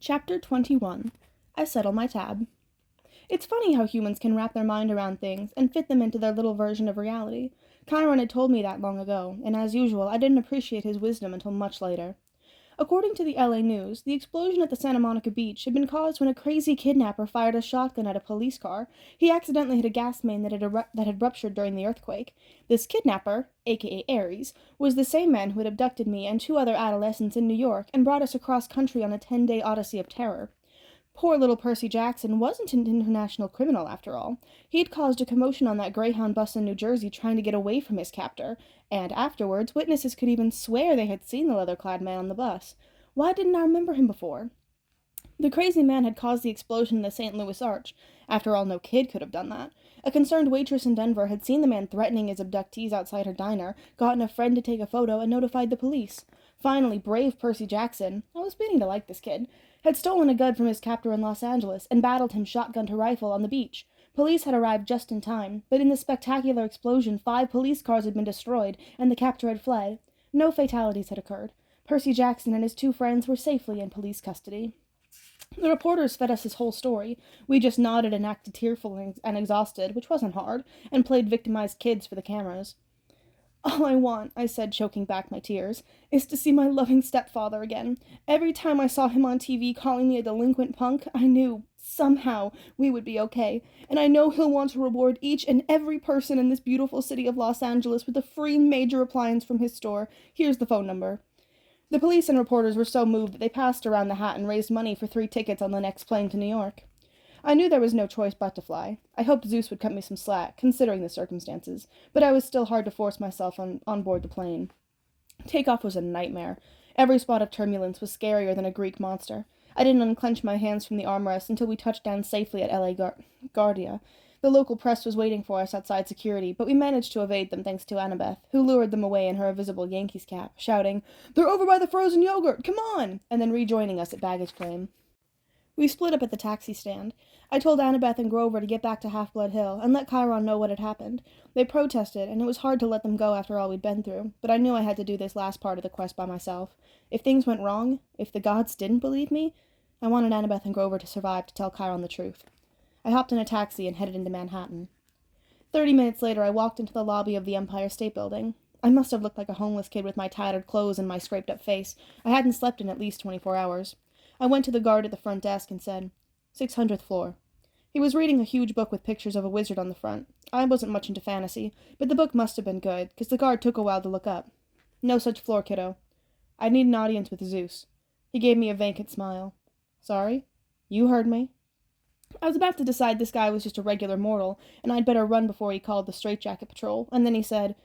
Chapter 21. I Settle My Tab. It's funny how humans can wrap their mind around things and fit them into their little version of reality. Chiron had told me that long ago, and as usual, I didn't appreciate his wisdom until much later. According to the LA News, the explosion at the Santa Monica beach had been caused when a crazy kidnapper fired a shotgun at a police car. He accidentally hit a gas main that had ruptured during the earthquake. This kidnapper, aka Ares, was the same man who had abducted me and two other adolescents in New York and brought us across country on a 10-day odyssey of terror. Poor little Percy Jackson wasn't an international criminal, after all. He had caused a commotion on that Greyhound bus in New Jersey trying to get away from his captor, and afterwards witnesses could even swear they had seen the leather-clad man on the bus. Why didn't I remember him before? The crazy man had caused the explosion in the St. Louis Arch. After all, no kid could have done that. A concerned waitress in Denver had seen the man threatening his abductees outside her diner, gotten a friend to take a photo, and notified the police. Finally, brave Percy Jackson, I was beginning to like this kid, had stolen a gun from his captor in Los Angeles and battled him shotgun to rifle on the beach. Police had arrived just in time, but in the spectacular explosion 5 police cars had been destroyed, and the captor had fled. No fatalities had occurred. Percy Jackson and his 2 friends were safely in police custody. The reporters fed us his whole story. We just nodded and acted tearful and exhausted, which wasn't hard, and played victimized kids for the cameras. "All I want," I said, choking back my tears, "is to see my loving stepfather again. Every time I saw him on TV calling me a delinquent punk, I knew, somehow, we would be okay. And I know he'll want to reward each and every person in this beautiful city of Los Angeles with a free major appliance from his store. Here's the phone number." The police and reporters were so moved that they passed around the hat and raised money for 3 tickets on the next plane to New York. I knew there was no choice but to fly. I hoped Zeus would cut me some slack, considering the circumstances, but I was still hard to force myself on board the plane. Takeoff was a nightmare. Every spot of turbulence was scarier than a Greek monster. I didn't unclench my hands from the armrest until we touched down safely at LA Guardia. The local press was waiting for us outside security, but we managed to evade them thanks to Annabeth, who lured them away in her invisible Yankees cap, shouting, "They're over by the frozen yogurt! Come on!" and then rejoining us at baggage claim. We split up at the taxi stand. I told Annabeth and Grover to get back to Half-Blood Hill and let Chiron know what had happened. They protested, and it was hard to let them go after all we'd been through, but I knew I had to do this last part of the quest by myself. If things went wrong, if the gods didn't believe me, I wanted Annabeth and Grover to survive to tell Chiron the truth. I hopped in a taxi and headed into Manhattan. 30 minutes later, I walked into the lobby of the Empire State Building. I must have looked like a homeless kid with my tattered clothes and my scraped-up face. I hadn't slept in at least 24 hours. I went to the guard at the front desk and said, 600th floor. He was reading a huge book with pictures of a wizard on the front. I wasn't much into fantasy, but the book must have been good, because the guard took a while to look up. "No such floor, kiddo. I need an audience with Zeus." He gave me a vacant smile. "Sorry? You heard me." I was about to decide this guy was just a regular mortal, and I'd better run before he called the straitjacket patrol, and then he said,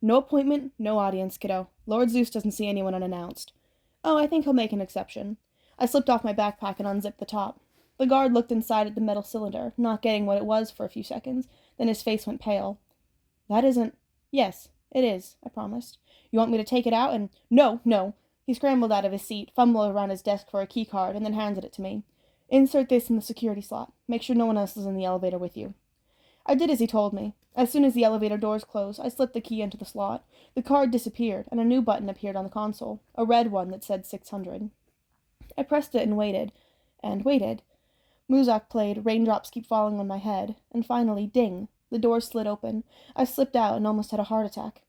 "No appointment, no audience, kiddo. Lord Zeus doesn't see anyone unannounced." "Oh, I think he'll make an exception." I slipped off my backpack and unzipped the top. The guard looked inside at the metal cylinder, not getting what it was for a few seconds. Then his face went pale. "That isn't—" "Yes, it is," I promised. "You want me to take it out and—" "No, no!" He scrambled out of his seat, fumbled around his desk for a key card, and then handed it to me. "Insert this in the security slot. Make sure no one else is in the elevator with you." I did as he told me. As soon as the elevator doors closed, I slipped the key into the slot. The card disappeared, and a new button appeared on the console, a red one that said 600. I pressed it and waited. Muzak played "Raindrops Keep Falling on My Head," and finally, ding! The door slid open. I slipped out and almost had a heart attack.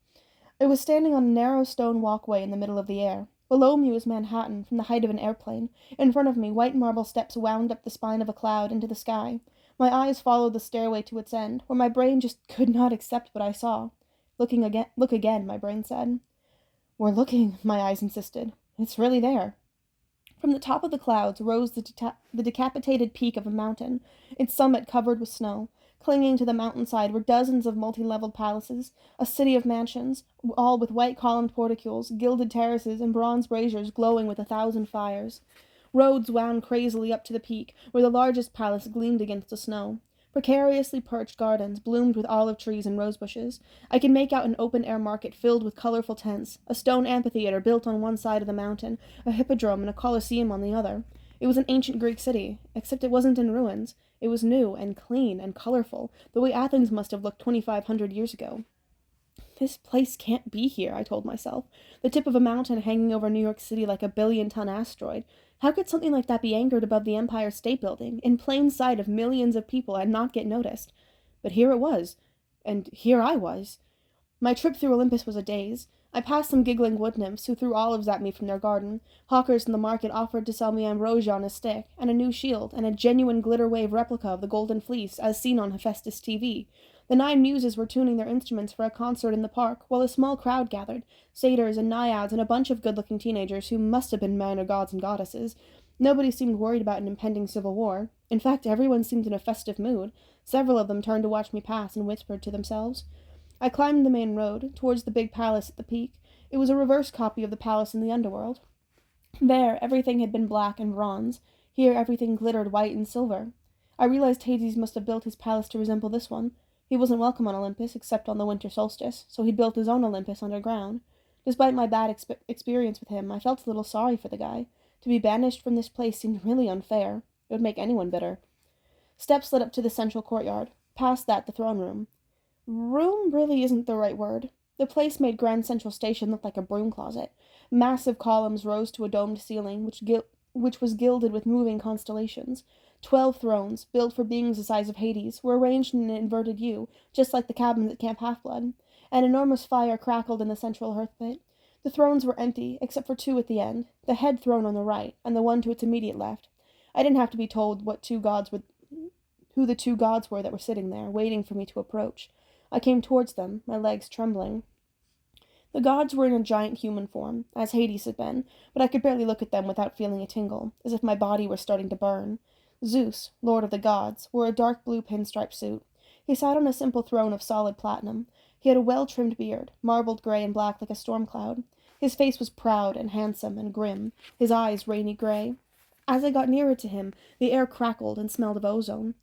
I was standing on a narrow stone walkway in the middle of the air. Below me was Manhattan, from the height of an airplane. In front of me, white marble steps wound up the spine of a cloud into the sky. My eyes followed the stairway to its end, where my brain just could not accept what I saw. "Look again," my brain said. "We're looking," my eyes insisted. "It's really there." From the top of the clouds rose the decapitated peak of a mountain, its summit covered with snow. Clinging to the mountainside were dozens of multi-leveled palaces, a city of mansions, all with white columned porticoes, gilded terraces, and bronze braziers glowing with 1,000 fires. Roads wound crazily up to the peak, where the largest palace gleamed against the snow. Precariously perched gardens bloomed with olive trees and rose bushes. I could make out an open-air market filled with colorful tents, a stone amphitheater built on one side of the mountain, a hippodrome and a coliseum on the other. It was an ancient Greek city, except it wasn't in ruins. It was new and clean and colorful, the way Athens must have looked 2,500 years ago. "This place can't be here," I told myself. The tip of a mountain hanging over New York City like a billion-ton asteroid. How could something like that be anchored above the Empire State Building, in plain sight of millions of people, and not get noticed? But here it was, and here I was. My trip through Olympus was a daze. I passed some giggling wood nymphs who threw olives at me from their garden. Hawkers in the market offered to sell me ambrosia on a stick, and a new shield, and a genuine glitter-wave replica of the Golden Fleece, as seen on Hephaestus TV. The 9 muses were tuning their instruments for a concert in the park, while a small crowd gathered, satyrs and naiads and a bunch of good-looking teenagers who must have been minor gods and goddesses. Nobody seemed worried about an impending civil war. In fact, everyone seemed in a festive mood. Several of them turned to watch me pass and whispered to themselves. I climbed the main road, towards the big palace at the peak. It was a reverse copy of the palace in the underworld. There, everything had been black and bronze. Here, everything glittered white and silver. I realized Hades must have built his palace to resemble this one. He wasn't welcome on Olympus, except on the winter solstice, so he'd built his own Olympus underground. Despite my bad experience with him, I felt a little sorry for the guy. To be banished from this place seemed really unfair. It would make anyone bitter. Steps led up to the central courtyard. Past that, the throne room. Room really isn't the right word. The place made Grand Central Station look like a broom closet. Massive columns rose to a domed ceiling, which was gilded with moving constellations. 12 thrones, built for beings the size of Hades, were arranged in an inverted U, just like the cabins at Camp Half-Blood. An enormous fire crackled in the central hearth pit. The thrones were empty, except for 2 at the end, the head throne on the right, and the one to its immediate left. I didn't have to be told who the 2 gods were that were sitting there, waiting for me to approach. I came towards them, my legs trembling. The gods were in a giant human form, as Hades had been, but I could barely look at them without feeling a tingle, as if my body were starting to burn. Zeus, lord of the gods, wore a dark blue pinstripe suit. He sat on a simple throne of solid platinum. He had a well-trimmed beard, marbled gray and black like a storm cloud. His face was proud and handsome and grim, his eyes rainy gray. As I got nearer to him, the air crackled and smelled of ozone.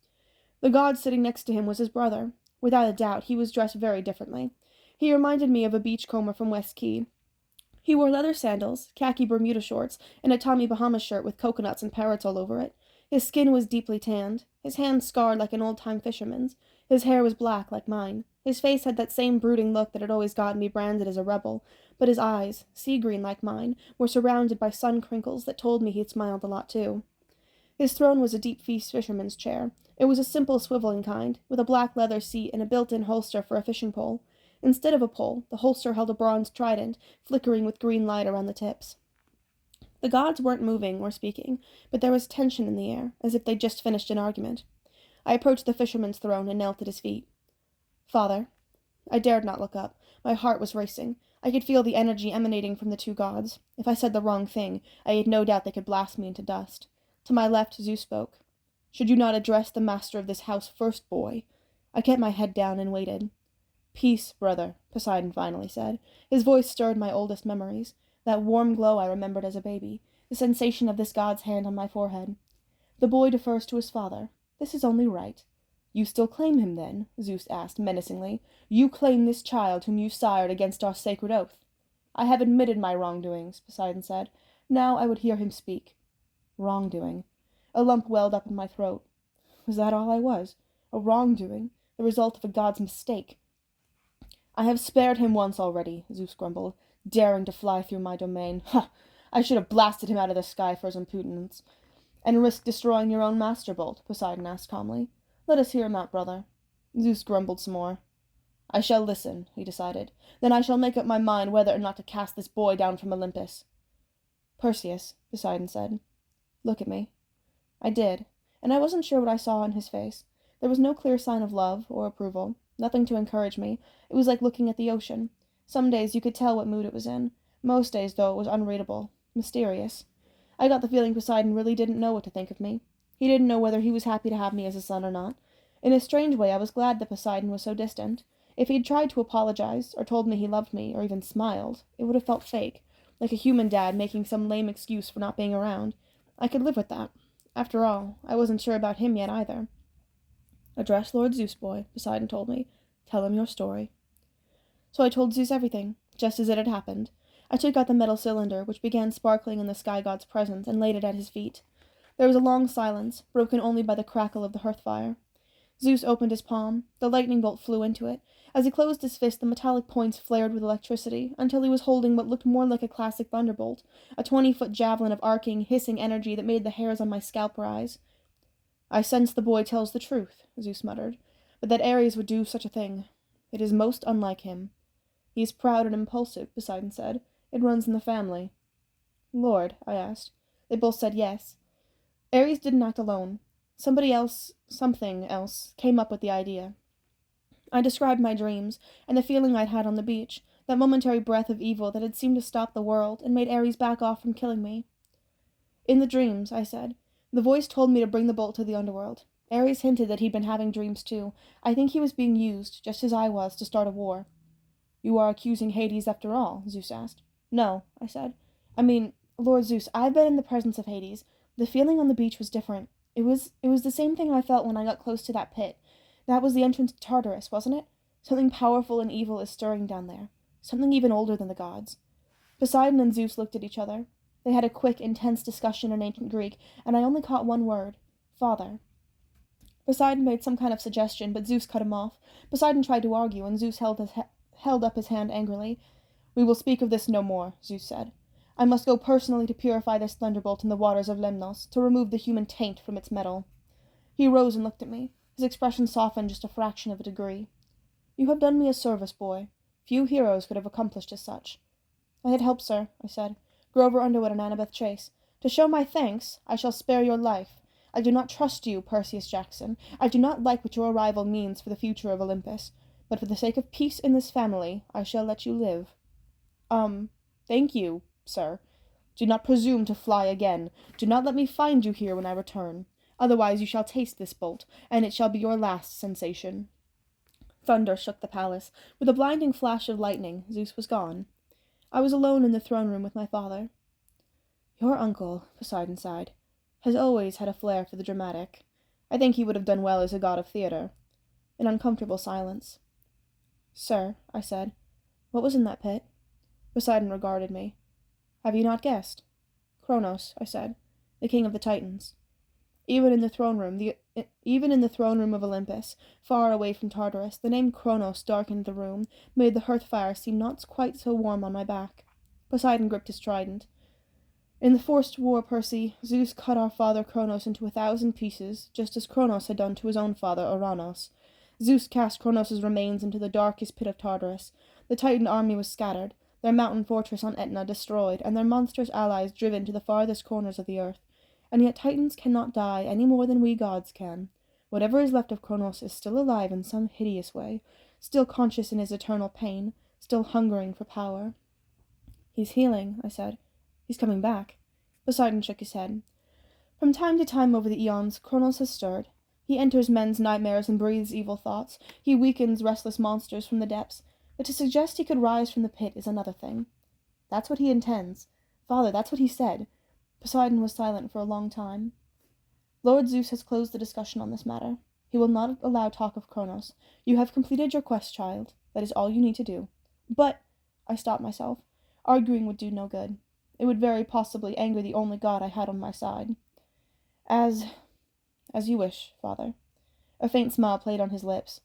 The god sitting next to him was his brother. Without a doubt, he was dressed very differently. He reminded me of a beachcomber from West Key. He wore leather sandals, khaki Bermuda shorts, and a Tommy Bahama shirt with coconuts and parrots all over it. His skin was deeply tanned, his hands scarred like an old-time fisherman's. His hair was black like mine. His face had that same brooding look that had always gotten me branded as a rebel, but his eyes, sea-green like mine, were surrounded by sun crinkles that told me he'd smiled a lot too. His throne was a deep fisherman's chair. It was a simple swiveling kind, with a black leather seat and a built-in holster for a fishing pole. Instead of a pole, the holster held a bronze trident, flickering with green light around the tips. The gods weren't moving or speaking, but there was tension in the air, as if they'd just finished an argument. I approached the fisherman's throne and knelt at his feet. Father. I dared not look up. My heart was racing. I could feel the energy emanating from the 2 gods. If I said the wrong thing, I had no doubt they could blast me into dust. To my left, Zeus spoke. Should you not address the master of this house first, boy? I kept my head down and waited. Peace, brother, Poseidon finally said. His voice stirred my oldest memories. That warm glow I remembered as a baby, the sensation of this god's hand on my forehead. The boy defers to his father. This is only right. You still claim him, then? Zeus asked menacingly. You claim this child whom you sired against our sacred oath? I have admitted my wrongdoings, Poseidon said. Now I would hear him speak. Wrongdoing. A lump welled up in my throat. Was that all I was? A wrongdoing? The result of a god's mistake? I have spared him once already, Zeus grumbled, daring to fly through my domain. Ha! I should have blasted him out of the sky for his impudence. And risked destroying your own master bolt, Poseidon asked calmly. Let us hear him out, brother. Zeus grumbled some more. I shall listen, he decided. Then I shall make up my mind whether or not to cast this boy down from Olympus. Perseus, Poseidon said. Look at me. I did, and I wasn't sure what I saw in his face. There was no clear sign of love or approval, nothing to encourage me. It was like looking at the ocean. Some days you could tell what mood it was in. Most days, though, it was unreadable, mysterious. I got the feeling Poseidon really didn't know what to think of me. He didn't know whether he was happy to have me as a son or not. In a strange way, I was glad that Poseidon was so distant. If he'd tried to apologize, or told me he loved me, or even smiled, it would have felt fake, like a human dad making some lame excuse for not being around. I could live with that. After all, I wasn't sure about him yet either. Address Lord Zeus, boy, Poseidon told me. Tell him your story. So I told Zeus everything, just as it had happened. I took out the metal cylinder, which began sparkling in the sky god's presence, and laid it at his feet. There was a long silence, broken only by the crackle of the hearth fire. Zeus opened his palm. The lightning bolt flew into it. As he closed his fist, the metallic points flared with electricity, until he was holding what looked more like a classic thunderbolt, a 20-foot javelin of arcing, hissing energy that made the hairs on my scalp rise. "I sense the boy tells the truth," Zeus muttered, "but that Ares would do such a thing. It is most unlike him." "He is proud and impulsive," Poseidon said. "It runs in the family." "Lord?" I asked. They both said yes. Ares didn't act alone. Something else, came up with the idea. I described my dreams, and the feeling I'd had on the beach, that momentary breath of evil that had seemed to stop the world and made Ares back off from killing me. "In the dreams," I said, "the voice told me to bring the bolt to the underworld. Ares hinted that he'd been having dreams too. I think he was being used, just as I was, to start a war." "You are accusing Hades after all?" Zeus asked. "No," I said. "I mean, Lord Zeus, I've been in the presence of Hades. The feeling on the beach was different. It was the same thing I felt when I got close to that pit. That was the entrance to Tartarus, wasn't it? Something powerful and evil is stirring down there. Something even older than the gods." Poseidon and Zeus looked at each other. They had a quick, intense discussion in ancient Greek, and I only caught one word: father. Poseidon made some kind of suggestion, but Zeus cut him off. Poseidon tried to argue, and Zeus held up his hand angrily. "We will speak of this no more," Zeus said. "I must go personally to purify this thunderbolt in the waters of Lemnos, to remove the human taint from its metal." He rose and looked at me. His expression softened just a fraction of a degree. "You have done me a service, boy. Few heroes could have accomplished as such." "I had help, sir," I said. "Grover Underwood and Annabeth Chase. To show my thanks, I shall spare your life. I do not trust you, Perseus Jackson. I do not like what your arrival means for the future of Olympus. But for the sake of peace in this family, I shall let you live." Thank you, sir. Do not presume to fly again. Do not let me find you here when I return. Otherwise you shall taste this bolt, and it shall be your last sensation." Thunder shook the palace. With a blinding flash of lightning, Zeus was gone. I was alone in the throne room with my father. "Your uncle," Poseidon sighed, "has always had a flair for the dramatic. I think he would have done well as a god of theatre." An uncomfortable silence. "Sir," I said, "what was in that pit?" Poseidon regarded me. "Have you not guessed?" "Kronos," I said, "the king of the Titans." Even in the throne room of Olympus, far away from Tartarus, the name Kronos darkened the room, made the hearth fire seem not quite so warm on my back. Poseidon gripped his trident. "In the forced war, Percy, Zeus cut our father Kronos into 1,000 pieces, just as Kronos had done to his own father Ouranos. Zeus cast Kronos' remains into the darkest pit of Tartarus. The Titan army was scattered, their mountain fortress on Etna destroyed, and their monstrous allies driven to the farthest corners of the earth. And yet Titans cannot die any more than we gods can. Whatever is left of Kronos is still alive in some hideous way, still conscious in his eternal pain, still hungering for power." "He's healing," I said. "He's coming back." Poseidon shook his head. "From time to time over the eons, Kronos has stirred. He enters men's nightmares and breathes evil thoughts. He weakens restless monsters from the depths. But to suggest he could rise from the pit is another thing." "That's what he intends. Father, that's what he said." Poseidon was silent for a long time. "Lord Zeus has closed the discussion on this matter. He will not allow talk of Kronos. You have completed your quest, child. That is all you need to do." "But—" I stopped myself. Arguing would do no good. It would very possibly anger the only god I had on my side. As you wish, father." A faint smile played on his lips.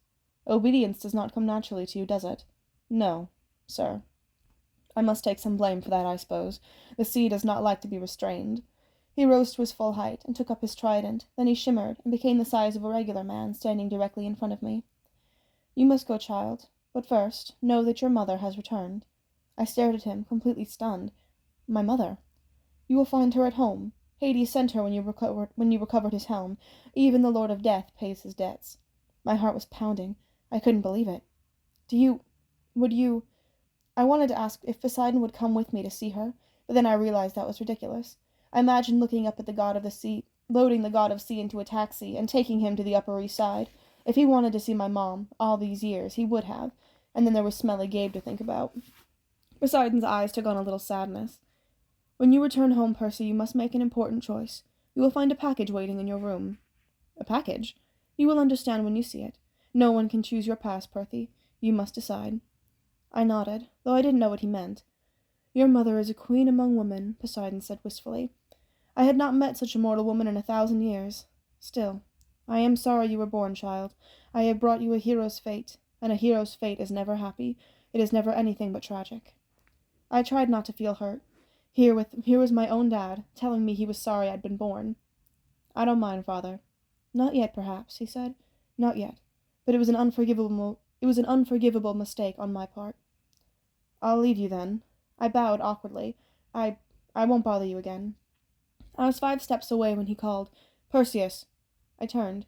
"Obedience does not come naturally to you, does it?" "No, sir." "I must take some blame for that, I suppose. The sea does not like to be restrained." He rose to his full height and took up his trident. Then he shimmered and became the size of a regular man, standing directly in front of me. "You must go, child. But first, know that your mother has returned." I stared at him, completely stunned. "My mother?" "You will find her at home. Hades sent her when you recovered his helm. Even the Lord of Death pays his debts." My heart was pounding. I couldn't believe it. Would you... I wanted to ask if Poseidon would come with me to see her, but then I realized that was ridiculous. I imagined looking up at the god of the sea, loading the god of sea into a taxi, and taking him to the Upper East Side. If he wanted to see my mom, all these years, he would have. And then there was Smelly Gabe to think about. Poseidon's eyes took on a little sadness. "When you return home, Percy, you must make an important choice. You will find a package waiting in your room." "A package?" "You will understand when you see it. No one can choose your past, Percy. You must decide." I nodded, though I didn't know what he meant. "Your mother is a queen among women," Poseidon said wistfully. "I had not met such a mortal woman in 1,000 years. Still, I am sorry you were born, child. I have brought you a hero's fate. And a hero's fate is never happy. It is never anything but tragic. I tried not to feel hurt. Here was my own dad, telling me he was sorry I'd been born. I don't mind, Father. Not yet, perhaps, he said. Not yet. But it was an unforgivable mistake on my part. I'll leave you then. I bowed awkwardly. I won't bother you again. I was 5 steps away when he called, Perseus. I turned.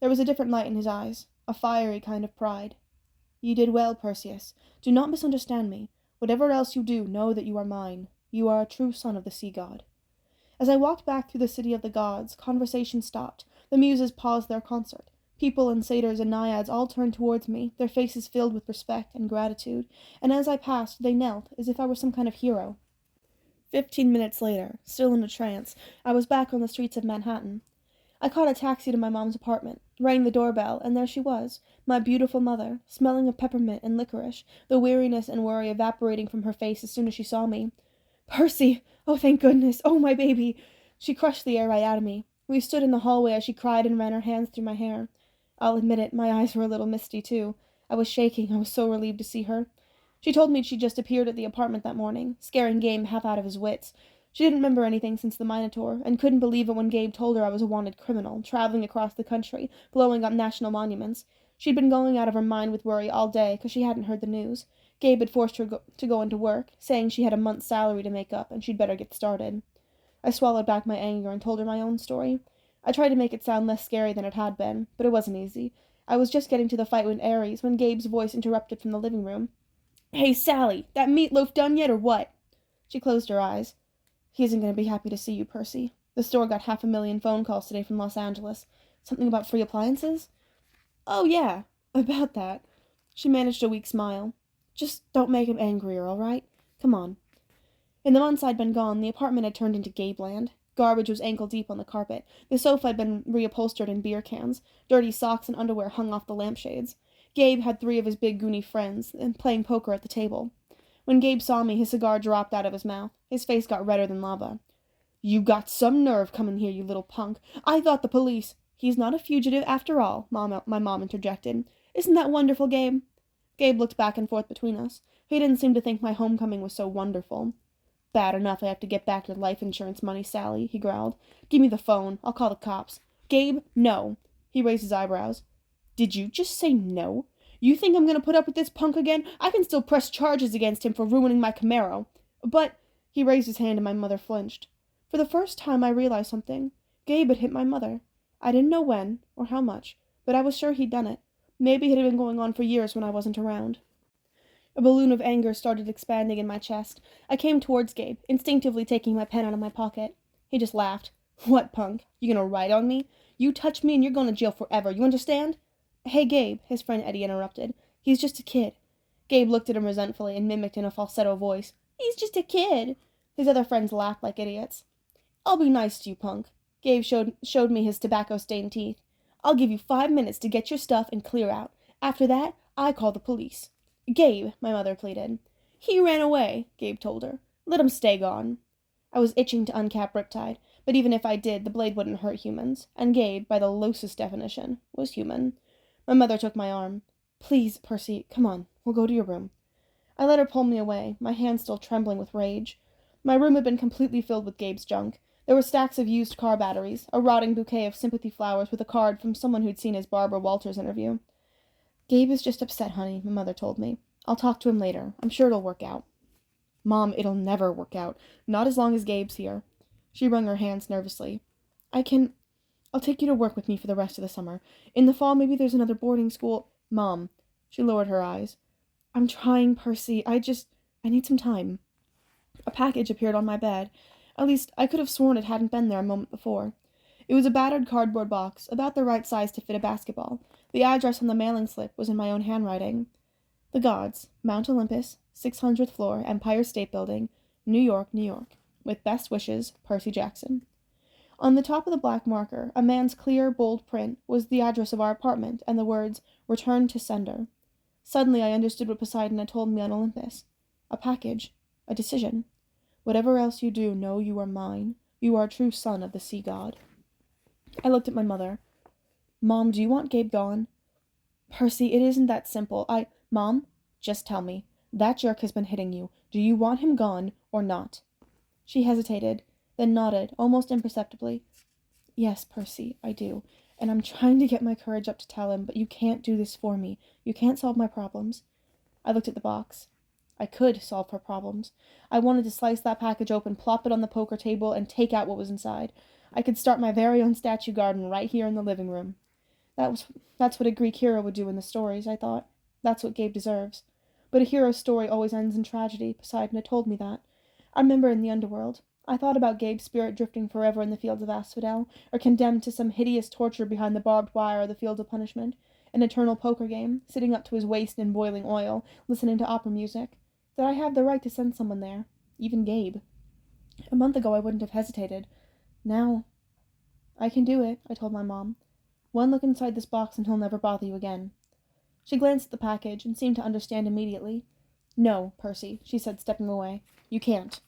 There was a different light in his eyes, a fiery kind of pride. You did well, Perseus. Do not misunderstand me. Whatever else you do, know that you are mine. You are a true son of the sea god. As I walked back through the city of the gods, conversation stopped. The muses paused their concert. People and satyrs and naiads all turned towards me, their faces filled with respect and gratitude, and as I passed, they knelt, as if I were some kind of hero. 15 minutes later, still in a trance, I was back on the streets of Manhattan. I caught a taxi to my mom's apartment, rang the doorbell, and there she was, my beautiful mother, smelling of peppermint and licorice, the weariness and worry evaporating from her face as soon as she saw me. Percy! Oh, thank goodness! Oh, my baby! She crushed the air right out of me. We stood in the hallway as she cried and ran her hands through my hair. I'll admit it, my eyes were a little misty, too. I was shaking. I was so relieved to see her. She told me she'd just appeared at the apartment that morning, scaring Gabe half out of his wits. She didn't remember anything since the Minotaur, and couldn't believe it when Gabe told her I was a wanted criminal, traveling across the country, blowing up national monuments. She'd been going out of her mind with worry all day, 'cause she hadn't heard the news. Gabe had forced her to go into work, saying she had a month's salary to make up, and she'd better get started. I swallowed back my anger and told her my own story. I tried to make it sound less scary than it had been, but it wasn't easy. I was just getting to the fight with Ares when Gabe's voice interrupted from the living room. Hey, Sally, that meatloaf done yet or what? She closed her eyes. He isn't going to be happy to see you, Percy. The store got 500,000 phone calls today from Los Angeles. Something about free appliances? Oh, yeah, about that. She managed a weak smile. Just don't make him angrier, all right? Come on. In the months I'd been gone, the apartment had turned into Gabeland. Garbage was ankle-deep on the carpet. The sofa had been reupholstered in beer cans. Dirty socks and underwear hung off the lampshades. Gabe had 3 of his big goony friends, playing poker at the table. When Gabe saw me, his cigar dropped out of his mouth. His face got redder than lava. You got some nerve coming here, you little punk. I thought the police— He's not a fugitive after all, my mom interjected. Isn't that wonderful, Gabe? Gabe looked back and forth between us. He didn't seem to think my homecoming was so wonderful. Bad enough I have to get back your life insurance money, Sally, he growled. Give me the phone. I'll call the cops. Gabe, no. He raised his eyebrows. Did you just say no? You think I'm going to put up with this punk again? I can still press charges against him for ruining my Camaro. But— He raised his hand and my mother flinched. For the first time I realized something. Gabe had hit my mother. I didn't know when, or how much, but I was sure he'd done it. Maybe it had been going on for years when I wasn't around. A balloon of anger started expanding in my chest. I came towards Gabe, instinctively taking my pen out of my pocket. He just laughed. What, punk? You gonna write on me? You touch me and you're going to jail forever, you understand? Hey, Gabe, his friend Eddie interrupted. He's just a kid. Gabe looked at him resentfully and mimicked in a falsetto voice. He's just a kid. His other friends laughed like idiots. I'll be nice to you, punk. Gabe showed me his tobacco-stained teeth. I'll give you 5 minutes to get your stuff and clear out. After that, I call the police. Gabe, my mother pleaded. He ran away, Gabe told her. Let him stay gone. I was itching to uncap Riptide, but even if I did, the blade wouldn't hurt humans, and Gabe, by the loosest definition, was human. My mother took my arm. Please, Percy, come on, we'll go to your room. I let her pull me away, my hands still trembling with rage. My room had been completely filled with Gabe's junk. There were stacks of used car batteries, a rotting bouquet of sympathy flowers with a card from someone who'd seen his Barbara Walters interview. Gabe is just upset, honey, my mother told me. I'll talk to him later. I'm sure it'll work out. Mom, it'll never work out. Not as long as Gabe's here. She wrung her hands nervously. I'll take you to work with me for the rest of the summer. In the fall, maybe there's another boarding school. Mom. She lowered her eyes. I'm trying, Percy. I need some time. A package appeared on my bed. At least, I could have sworn it hadn't been there a moment before. It was a battered cardboard box, about the right size to fit a basketball. The address on the mailing slip was in my own handwriting. The Gods, Mount Olympus, 600th floor, Empire State Building, New York, New York. With best wishes, Percy Jackson. On the top of the black marker, a man's clear, bold print, was the address of our apartment and the words, Return to Sender. Suddenly I understood what Poseidon had told me on Olympus. A package. A decision. Whatever else you do, know you are mine. You are a true son of the sea god. I looked at my mother. Mom, do you want Gabe gone? Percy, it isn't that simple. Mom, just tell me. That jerk has been hitting you. Do you want him gone or not? She hesitated, then nodded, almost imperceptibly. Yes, Percy, I do. And I'm trying to get my courage up to tell him, but you can't do this for me. You can't solve my problems. I looked at the box. I could solve her problems. I wanted to slice that package open, plop it on the poker table, and take out what was inside. I could start my very own statue garden right here in the living room. That's what a Greek hero would do in the stories, I thought. That's what Gabe deserves. But a hero's story always ends in tragedy. Poseidon had told me that. I remember in the underworld. I thought about Gabe's spirit drifting forever in the fields of Asphodel, or condemned to some hideous torture behind the barbed wire of the fields of punishment, an eternal poker game, sitting up to his waist in boiling oil, listening to opera music. Did I have the right to send someone there? Even Gabe. A month ago I wouldn't have hesitated. Now, I can do it, I told my mom. One look inside this box and he'll never bother you again. She glanced at the package and seemed to understand immediately. No, Percy, she said, stepping away. You can't.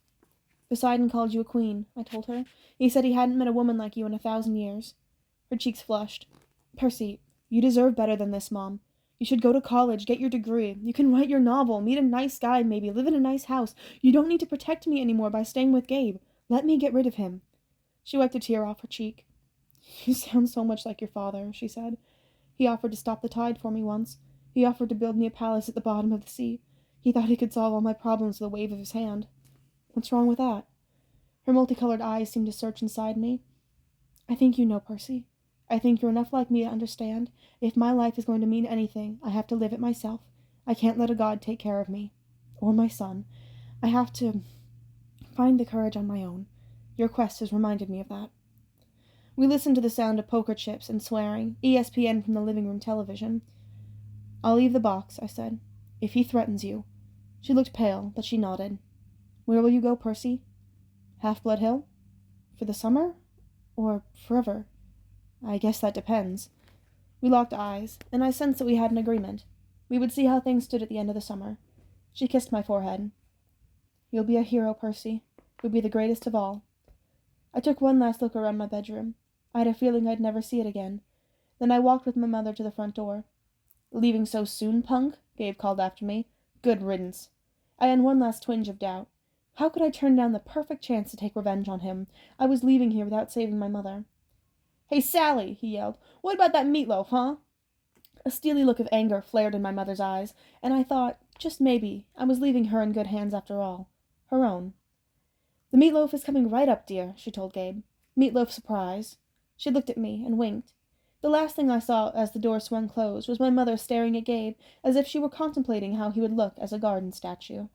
Poseidon called you a queen, I told her. He said he hadn't met a woman like you in 1,000 years. Her cheeks flushed. Percy, you deserve better than this, Mom. You should go to college, get your degree. You can write your novel, meet a nice guy maybe, live in a nice house. You don't need to protect me anymore by staying with Gabe. Let me get rid of him. She wiped a tear off her cheek. You sound so much like your father, she said. He offered to stop the tide for me once. He offered to build me a palace at the bottom of the sea. He thought he could solve all my problems with a wave of his hand. What's wrong with that? Her multicolored eyes seemed to search inside me. I think you know, Percy. I think you're enough like me to understand. If my life is going to mean anything, I have to live it myself. I can't let a god take care of me. Or my son. I have to find the courage on my own. Your quest has reminded me of that. We listened to the sound of poker chips and swearing, ESPN from the living room television. I'll leave the box, I said. If he threatens you. She looked pale, but she nodded. Where will you go, Percy? Half-Blood Hill? For the summer? Or forever? I guess that depends. We locked eyes, and I sensed that we had an agreement. We would see how things stood at the end of the summer. She kissed my forehead. You'll be a hero, Percy. You'll be the greatest of all. I took one last look around my bedroom. I had a feeling I'd never see it again. Then I walked with my mother to the front door. Leaving so soon, punk? Gabe called after me. Good riddance. I had one last twinge of doubt. How could I turn down the perfect chance to take revenge on him? I was leaving here without saving my mother. Hey, Sally, he yelled. What about that meatloaf, huh? A steely look of anger flared in my mother's eyes, and I thought, just maybe, I was leaving her in good hands after all. Her own. The meatloaf is coming right up, dear, she told Gabe. Meatloaf surprise. She looked at me and winked. The last thing I saw as the door swung closed was my mother staring at Gabe as if she were contemplating how he would look as a garden statue.